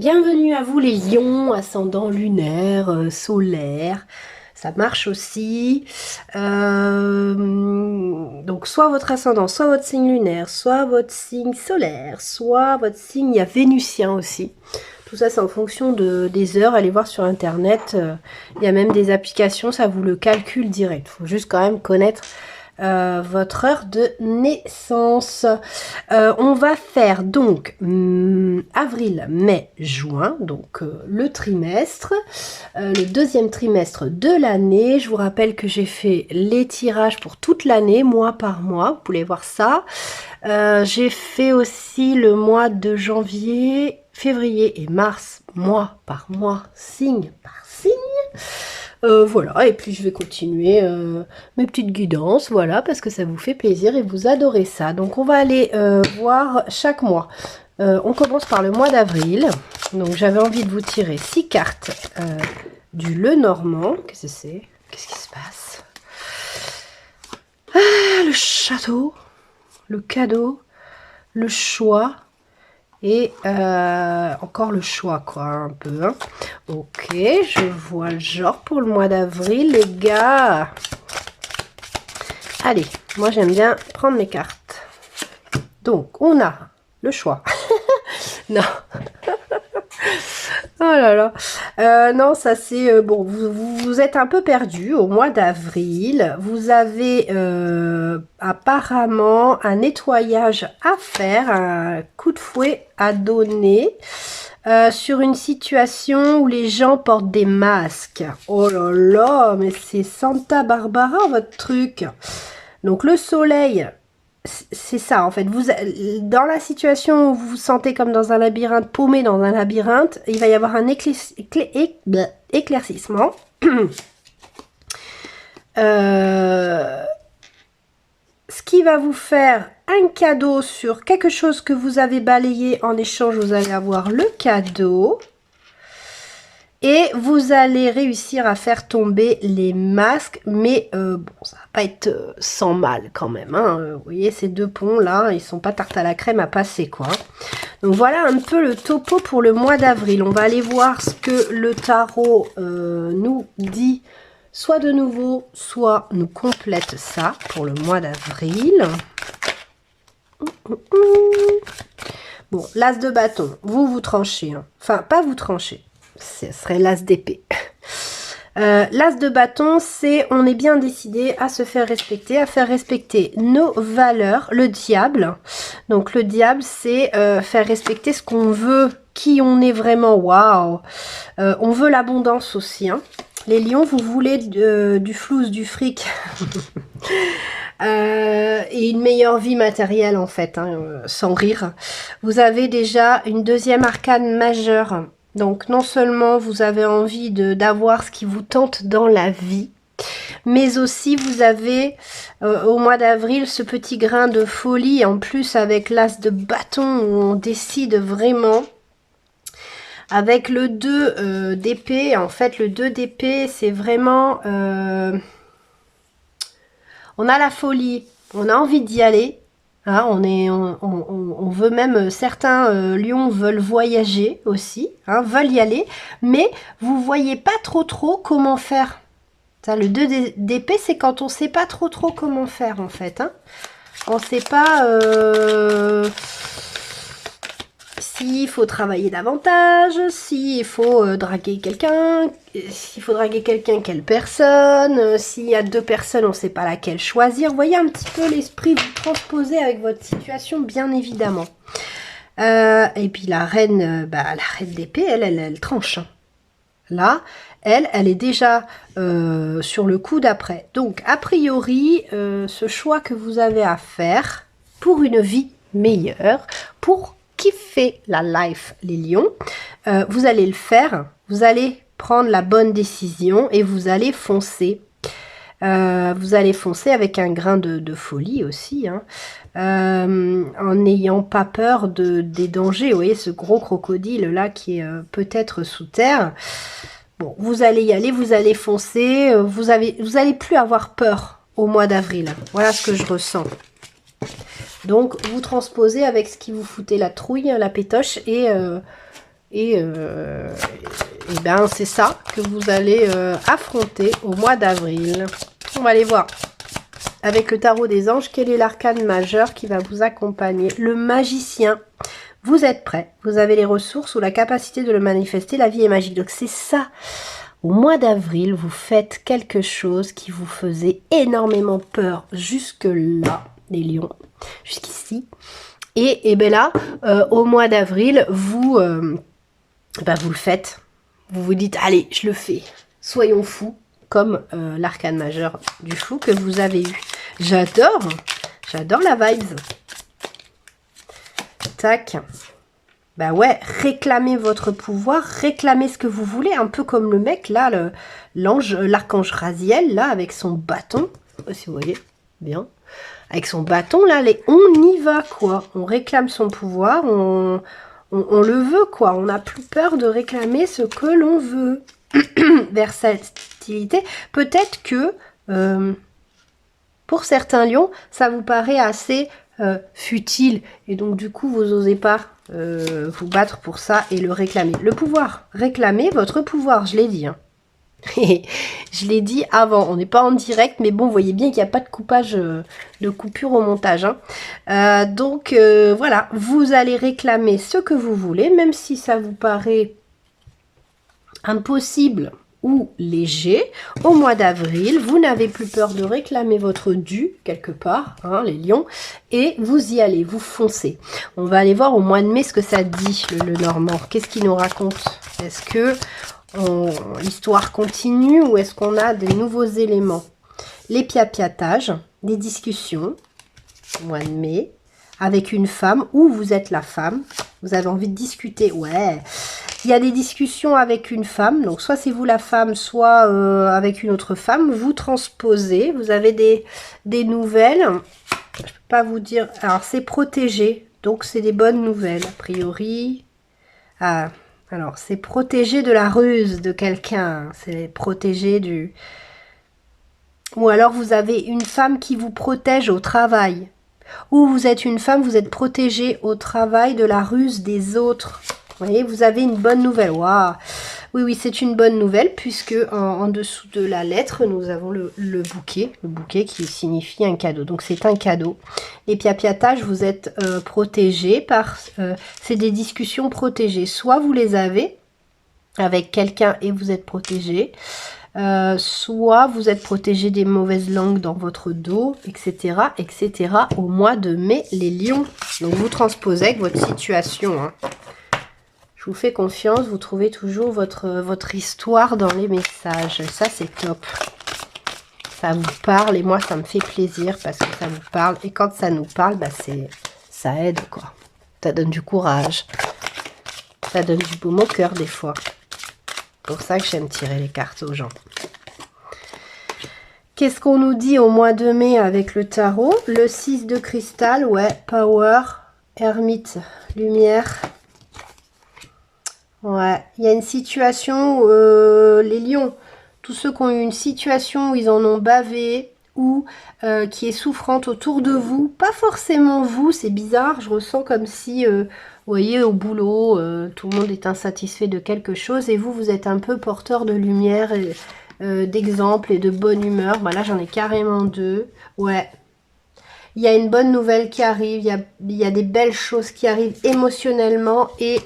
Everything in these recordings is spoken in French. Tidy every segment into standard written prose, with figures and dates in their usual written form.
Bienvenue à vous les lions, ascendant lunaire, solaire, ça marche aussi. Donc soit votre ascendant, soit votre signe lunaire, soit votre signe solaire, soit votre signe, il y a vénusien aussi. Tout ça c'est en fonction des heures, allez voir sur internet, il y a même des applications, ça vous le calcule direct. Il faut juste quand même connaître votre heure de naissance. On va faire donc avril, mai, juin, donc le trimestre, le deuxième trimestre de l'année. Je vous rappelle que j'ai fait les tirages pour toute l'année, mois par mois, vous pouvez voir ça. J'ai fait aussi le mois de janvier, février et mars, mois par mois, signe par signe. Voilà, et puis je vais continuer mes petites guidances, voilà, parce que ça vous fait plaisir et vous adorez ça. Donc on va aller voir chaque mois. On commence par le mois d'avril. Donc j'avais envie de vous tirer 6 cartes du Lenormand. Qu'est-ce que c'est? Qu'est-ce qui se passe? Ah, le château, le cadeau, le choix. Et encore le choix, quoi, un peu. Hein. Ok, je vois le genre pour le mois d'avril, les gars. Allez, moi j'aime bien prendre mes cartes. Donc, on a le choix. Non. Oh là là. Non, ça c'est... bon, vous êtes un peu perdu au mois d'avril. Vous avez apparemment un nettoyage à faire, un coup de fouet à donner sur une situation où les gens portent des masques. Oh là là, mais c'est Santa Barbara votre truc. Donc le soleil... C'est ça en fait, vous dans la situation où vous vous sentez comme dans un labyrinthe, paumé dans un labyrinthe, il va y avoir un éclaircissement. Ce qui va vous faire un cadeau sur quelque chose que vous avez balayé. En échange, vous allez avoir le cadeau. Et vous allez réussir à faire tomber les masques, mais bon, ça va pas être sans mal quand même. Hein. Vous voyez, ces deux ponts là, ils sont pas tarte à la crème à passer quoi. Donc voilà un peu le topo pour le mois d'avril. On va aller voir ce que le tarot nous dit, soit de nouveau, soit nous complète ça pour le mois d'avril. Bon, l'as de bâton, vous tranchez. Hein. Enfin, pas vous tranchez. Ce serait l'as d'épée. L'as de bâton, c'est on est bien décidé à se faire respecter, à faire respecter nos valeurs. Le diable, donc le diable, c'est faire respecter ce qu'on veut, qui on est vraiment. Waouh. On veut l'abondance aussi. Hein. Les lions, vous voulez du flouze, du fric. Et une meilleure vie matérielle en fait, hein, sans rire. Vous avez déjà une deuxième arcane majeure. Donc non seulement vous avez envie d'avoir ce qui vous tente dans la vie, mais aussi vous avez au mois d'avril ce petit grain de folie, en plus avec l'as de bâton où on décide vraiment. Avec le 2 d'épée, en fait le 2 d'épée c'est vraiment... on a la folie, on a envie d'y aller. Hein, on veut même, certains lions veulent voyager aussi, hein, veulent y aller, mais vous voyez pas trop comment faire. Ça, le 2 d'épée, c'est quand on sait pas trop comment faire en fait. Hein. On sait pas s'il faut travailler davantage, s'il faut draguer quelqu'un, s'il faut draguer quelqu'un, quelle personne, s'il y a deux personnes, on ne sait pas laquelle choisir. Vous voyez un petit peu l'esprit vous transposer avec votre situation, bien évidemment. Et puis la reine d'épée, elle tranche. Là, elle est déjà sur le coup d'après. Donc, a priori, ce choix que vous avez à faire pour une vie meilleure, pour kiffer la life, les lions, vous allez le faire, vous allez prendre la bonne décision et vous allez foncer. Vous allez foncer avec un grain de folie aussi, hein, en n'ayant pas peur des dangers. Vous voyez ce gros crocodile là qui est peut-être sous terre. Bon, vous allez y aller, vous allez foncer, vous allez plus avoir peur au mois d'avril. Voilà ce que je ressens. Donc, vous transposez avec ce qui vous foutait la trouille, la pétoche, et Et ben c'est ça que vous allez affronter au mois d'avril. On va aller voir avec le tarot des anges quel est l'arcane majeur qui va vous accompagner. Le magicien. Vous êtes prêt, vous avez les ressources ou la capacité de le manifester, la vie est magique. Donc c'est ça, au mois d'avril, vous faites quelque chose qui vous faisait énormément peur jusque-là, les lions, jusqu'ici. Et ben là, au mois d'avril, vous le faites. Vous vous dites, allez, je le fais, soyons fous, comme l'arcane majeur du fou que vous avez eu. J'adore la vibe. Tac. Bah ouais, réclamez votre pouvoir, réclamez ce que vous voulez, un peu comme le mec là, l'archange Raziel là, avec son bâton, je sais pas si vous voyez bien, avec son bâton là, on y va quoi, on réclame son pouvoir, on le veut quoi, on n'a plus peur de réclamer ce que l'on veut. Versatilité, peut-être que pour certains lions, ça vous paraît assez futile et donc du coup vous n'osez pas vous battre pour ça et le réclamer. Le pouvoir, réclamez votre pouvoir, je l'ai dit. Hein. Je l'ai dit avant, on n'est pas en direct, mais bon, vous voyez bien qu'il n'y a pas de coupage, de coupure au montage. Hein. Donc voilà, vous allez réclamer ce que vous voulez, même si ça vous paraît impossible ou léger, au mois d'avril, vous n'avez plus peur de réclamer votre dû, quelque part, hein, les lions, et vous y allez, vous foncez. On va aller voir au mois de mai ce que ça dit, le Normand. Qu'est-ce qu'il nous raconte? Est-ce que l'histoire continue ou est-ce qu'on a des nouveaux éléments? Les piapiatages, des discussions, au mois de mai, avec une femme, ou vous êtes la femme, vous avez envie de discuter, ouais. Il y a des discussions avec une femme, donc soit c'est vous la femme, soit avec une autre femme, vous transposez, vous avez des nouvelles, je ne peux pas vous dire, alors c'est protégé, donc c'est des bonnes nouvelles, a priori. Ah, alors c'est protégé de la ruse de quelqu'un, c'est protégé du... Ou alors vous avez une femme qui vous protège au travail, ou vous êtes une femme, vous êtes protégée au travail de la ruse des autres. Vous voyez, vous avez une bonne nouvelle. Waouh. Oui, oui, c'est une bonne nouvelle puisque en dessous de la lettre, nous avons le bouquet qui signifie un cadeau. Donc, c'est un cadeau. Les piapiatages, vous êtes protégés par... c'est des discussions protégées. Soit vous les avez avec quelqu'un et vous êtes protégé, soit vous êtes protégé des mauvaises langues dans votre dos, etc., etc. au mois de mai, les lions. Donc, vous transposez avec votre situation, hein. Je vous fais confiance, vous trouvez toujours votre histoire dans les messages. Ça, c'est top. Ça vous parle et moi, ça me fait plaisir parce que ça vous parle. Et quand ça nous parle, bah, ça aide, quoi. Ça donne du courage. Ça donne du baume au cœur, des fois. C'est pour ça que j'aime tirer les cartes aux gens. Qu'est-ce qu'on nous dit au mois de mai avec le tarot? Le 6 de cristal, ouais, power, ermite, lumière... Ouais, il y a une situation où les lions, tous ceux qui ont eu une situation où ils en ont bavé ou qui est souffrante autour de vous, pas forcément vous, c'est bizarre, je ressens comme si, vous voyez, au boulot, tout le monde est insatisfait de quelque chose et vous êtes un peu porteur de lumière, d'exemple et de bonne humeur. Bah là, j'en ai carrément deux, ouais. Il y a une bonne nouvelle qui arrive, il y a des belles choses qui arrivent émotionnellement et...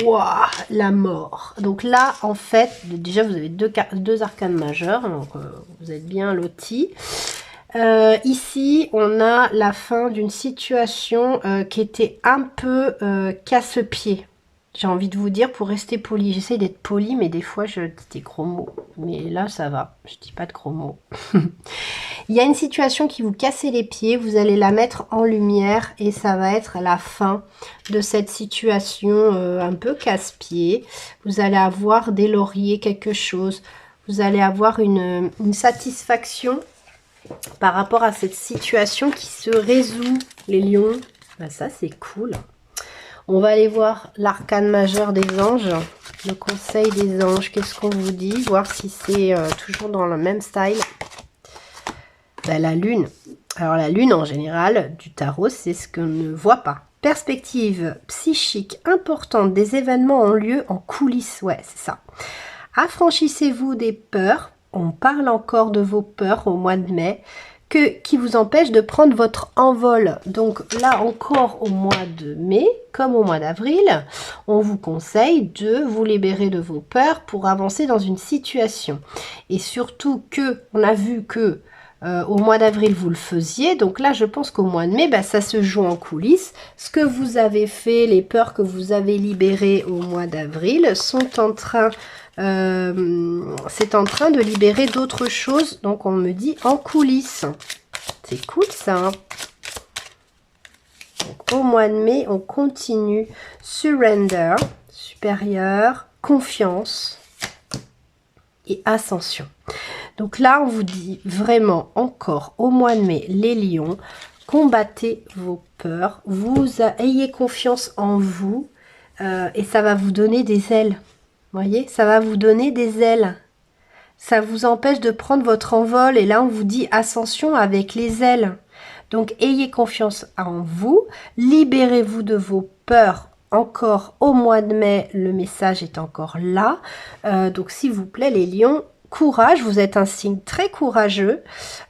Waouh, la mort. Donc là, en fait, déjà, vous avez deux arcanes majeures, donc vous êtes bien lotis. Ici, on a la fin d'une situation qui était un peu casse-pied. J'ai envie de vous dire, pour rester poli. J'essaie d'être poli, mais des fois, je dis des gros mots. Mais là, ça va. Je dis pas de gros mots. Il y a une situation qui vous casse les pieds. Vous allez la mettre en lumière et ça va être la fin de cette situation un peu casse-pied. Vous allez avoir des lauriers, quelque chose. Vous allez avoir une satisfaction par rapport à cette situation qui se résout, les lions. Ben ça, c'est cool. On va aller voir l'arcane majeur des anges, le conseil des anges. Qu'est-ce qu'on vous dit? Voir si c'est toujours dans le même style. Ben, la lune. Alors la lune, en général, du tarot, c'est ce qu'on ne voit pas. perspective psychique importante, des événements ont lieu en coulisses, ouais, c'est ça. Affranchissez-vous des peurs, on parle encore de vos peurs au mois de mai, qui vous empêchent de prendre votre envol. Donc là encore au mois de mai, comme au mois d'avril, on vous conseille de vous libérer de vos peurs pour avancer dans une situation. Et surtout que, on a vu que au mois d'avril vous le faisiez, donc là je pense qu'au mois de mai ça se joue en coulisses. Ce que vous avez fait, les peurs que vous avez libérées au mois d'avril sont en train c'est en train de libérer d'autres choses, donc on me dit en coulisses. C'est cool ça, hein. Donc, au mois de mai on continue surrender, supérieur, confiance et ascension. Donc là, on vous dit vraiment encore au mois de mai, les lions, combattez vos peurs, ayez confiance en vous et ça va vous donner des ailes. Vous voyez, ça va vous donner des ailes. Ça vous empêche de prendre votre envol et là, on vous dit ascension avec les ailes. Donc, ayez confiance en vous, libérez-vous de vos peurs. Encore au mois de mai, le message est encore là. Donc, s'il vous plaît, les lions, courage, vous êtes un signe très courageux,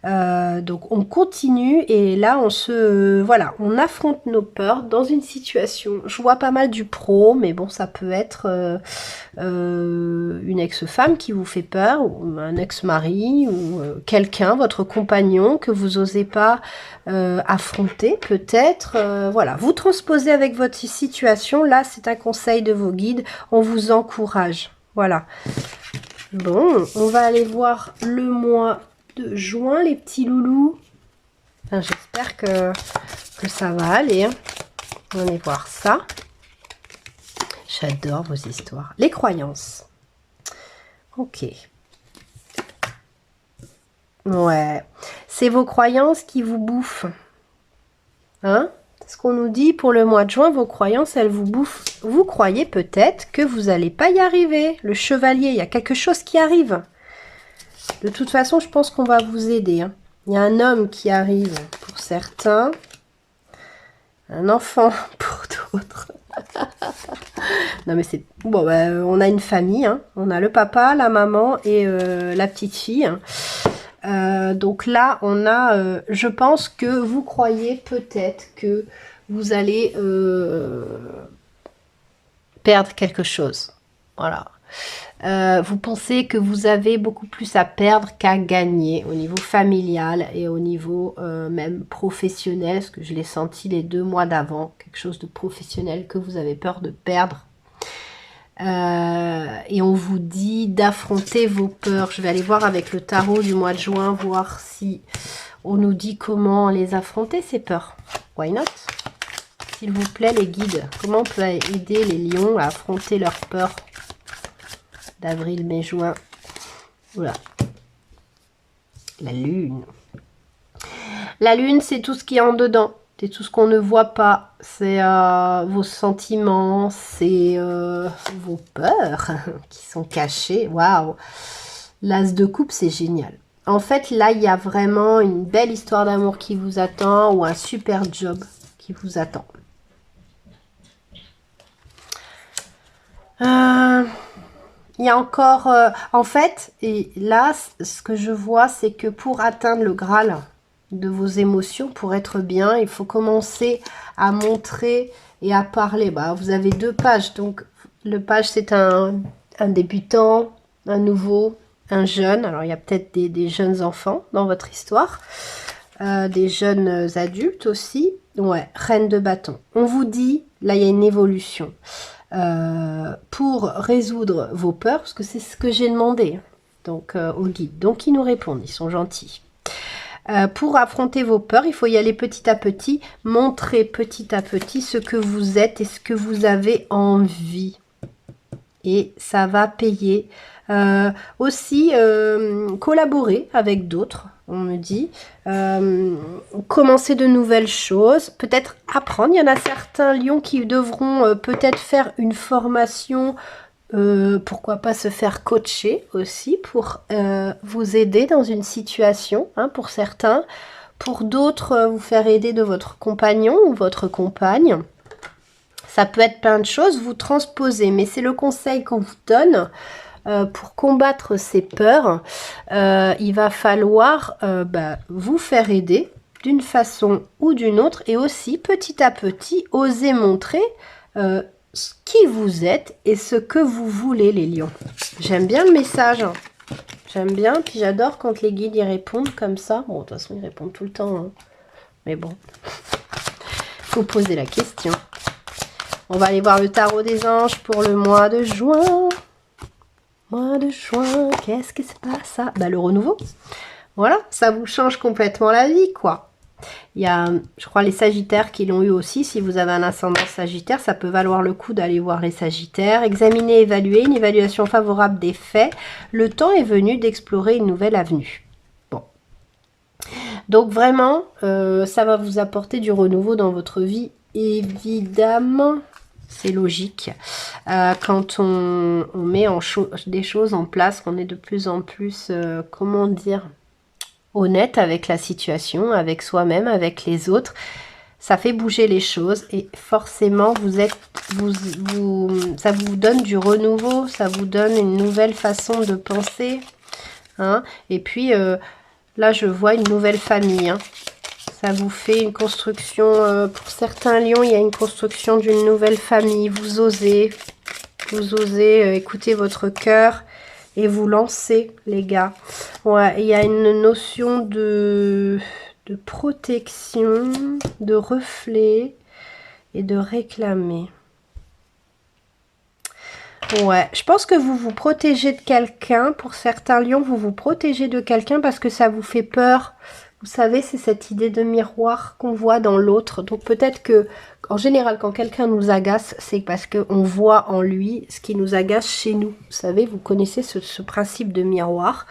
donc on continue et là voilà, on affronte nos peurs dans une situation. Je vois pas mal du pro, mais bon, ça peut être une ex-femme qui vous fait peur, ou un ex-mari, ou quelqu'un, votre compagnon que vous osez pas affronter, peut-être. Voilà, vous transposez avec votre situation. Là, c'est un conseil de vos guides. On vous encourage. Voilà. Bon, on va aller voir le mois de juin, les petits loulous. Enfin, j'espère que ça va aller. On va aller voir ça. J'adore vos histoires. Les croyances. Ok. Ouais. C'est vos croyances qui vous bouffent. Hein? Ce qu'on nous dit pour le mois de juin, vos croyances, elles vous bouffent. Vous croyez peut-être que vous n'allez pas y arriver. Le chevalier, il y a quelque chose qui arrive. De toute façon, je pense qu'on va vous aider. Hein. Il y a un homme qui arrive pour certains. Un enfant pour d'autres. Non mais c'est... Bon, on a une famille. Hein. On a le papa, la maman et la petite fille. Hein. Donc là, on a, je pense que vous croyez peut-être que vous allez perdre quelque chose. Voilà. Vous pensez que vous avez beaucoup plus à perdre qu'à gagner au niveau familial et au niveau même professionnel, parce que je l'ai senti les 2 mois d'avant, quelque chose de professionnel que vous avez peur de perdre. Et on vous dit d'affronter vos peurs. Je vais aller voir avec le tarot du mois de juin, voir si on nous dit comment les affronter, ces peurs. Why not? S'il vous plaît, les guides, comment on peut aider les lions à affronter leurs peurs d'avril, mai, juin? Voilà. La lune. La lune, c'est tout ce qui est en dedans. C'est tout ce qu'on ne voit pas, c'est vos sentiments, c'est vos peurs qui sont cachées. Waouh! L'as de coupe, c'est génial. En fait, là, il y a vraiment une belle histoire d'amour qui vous attend ou un super job qui vous attend. Il y a encore... en fait, et là, ce que je vois, c'est que pour atteindre le Graal de vos émotions, pour être bien, il faut commencer à montrer et à parler. Bah, vous avez 2 pages, donc le page c'est un débutant, un nouveau, un jeune. Alors il y a peut-être des jeunes enfants dans votre histoire, des jeunes adultes aussi. Ouais, reine de bâton. On vous dit, là il y a une évolution pour résoudre vos peurs, parce que c'est ce que j'ai demandé donc aux guides. Donc ils nous répondent, ils sont gentils. Pour affronter vos peurs, il faut y aller petit à petit, montrer petit à petit ce que vous êtes et ce que vous avez envie. Et ça va payer. Aussi, collaborer avec d'autres, on me dit. Commencer de nouvelles choses, peut-être apprendre. Il y en a certains lions qui devront peut-être faire une formation. Pourquoi pas se faire coacher aussi pour vous aider dans une situation, hein, pour certains. Pour d'autres, vous faire aider de votre compagnon ou votre compagne. Ça peut être plein de choses, vous transposez, mais c'est le conseil qu'on vous donne. Pour combattre ces peurs, il va falloir vous faire aider d'une façon ou d'une autre, et aussi petit à petit oser montrer qui vous êtes et ce que vous voulez, les lions. J'aime bien le message, j'aime bien, puis j'adore quand les guides y répondent comme ça. Bon, de toute façon ils répondent tout le temps, hein. Mais bon, faut poser la question. On va aller voir le tarot des anges pour le mois de juin. Mois de juin, qu'est-ce que c'est pas ça? Bah, le renouveau. Voilà, ça vous change complètement la vie, quoi. Il y a, je crois, les Sagittaires qui l'ont eu aussi. Si vous avez un ascendant Sagittaire, ça peut valoir le coup d'aller voir les Sagittaires. Examiner, évaluer, une évaluation favorable des faits. Le temps est venu d'explorer une nouvelle avenue. Bon. Donc vraiment, ça va vous apporter du renouveau dans votre vie, évidemment. C'est logique. Quand on met des choses en place, qu'on est de plus en plus, comment dire, honnête avec la situation, avec soi-même, avec les autres, ça fait bouger les choses et forcément ça vous donne du renouveau, ça vous donne une nouvelle façon de penser, hein. Et puis là je vois une nouvelle famille, hein. Ça vous fait une construction, pour certains lions, il y a une construction d'une nouvelle famille. Vous osez écouter votre cœur et vous lancer, les gars. Ouais, il y a une notion de protection, de reflet et de réclamer. Ouais, je pense que vous vous protégez de quelqu'un. Pour certains lions, vous vous protégez de quelqu'un parce que ça vous fait peur. Vous savez, c'est cette idée de miroir qu'on voit dans l'autre. Donc peut-être que, en général, quand quelqu'un nous agace, c'est parce qu'on voit en lui ce qui nous agace chez nous. Vous savez, vous connaissez ce principe de miroir.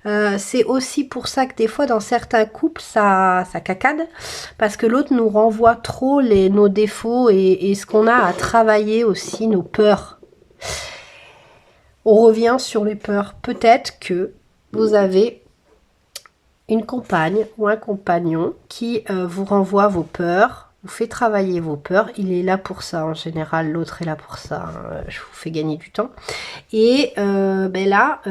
C'est aussi pour ça que des fois, dans certains couples, ça cacade. Parce que l'autre nous renvoie trop nos défauts et ce qu'on a à travailler aussi, nos peurs. On revient sur les peurs. Peut-être que vous avez une compagne ou un compagnon qui vous renvoie vos peurs, vous fait travailler vos peurs. Il est là pour ça en général, l'autre est là pour ça, hein. Je vous fais gagner du temps. Et là,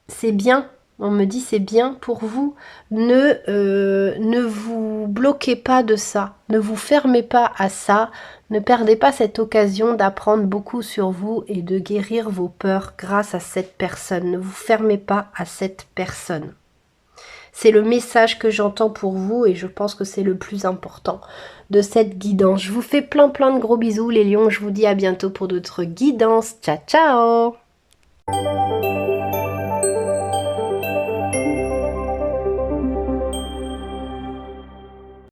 c'est bien. On me dit c'est bien pour vous. Ne vous bloquez pas de ça. Ne vous fermez pas à ça. Ne perdez pas cette occasion d'apprendre beaucoup sur vous et de guérir vos peurs grâce à cette personne. Ne vous fermez pas à cette personne. C'est le message que j'entends pour vous et je pense que c'est le plus important de cette guidance. Je vous fais plein de gros bisous les lions. Je vous dis à bientôt pour d'autres guidances. Ciao, ciao!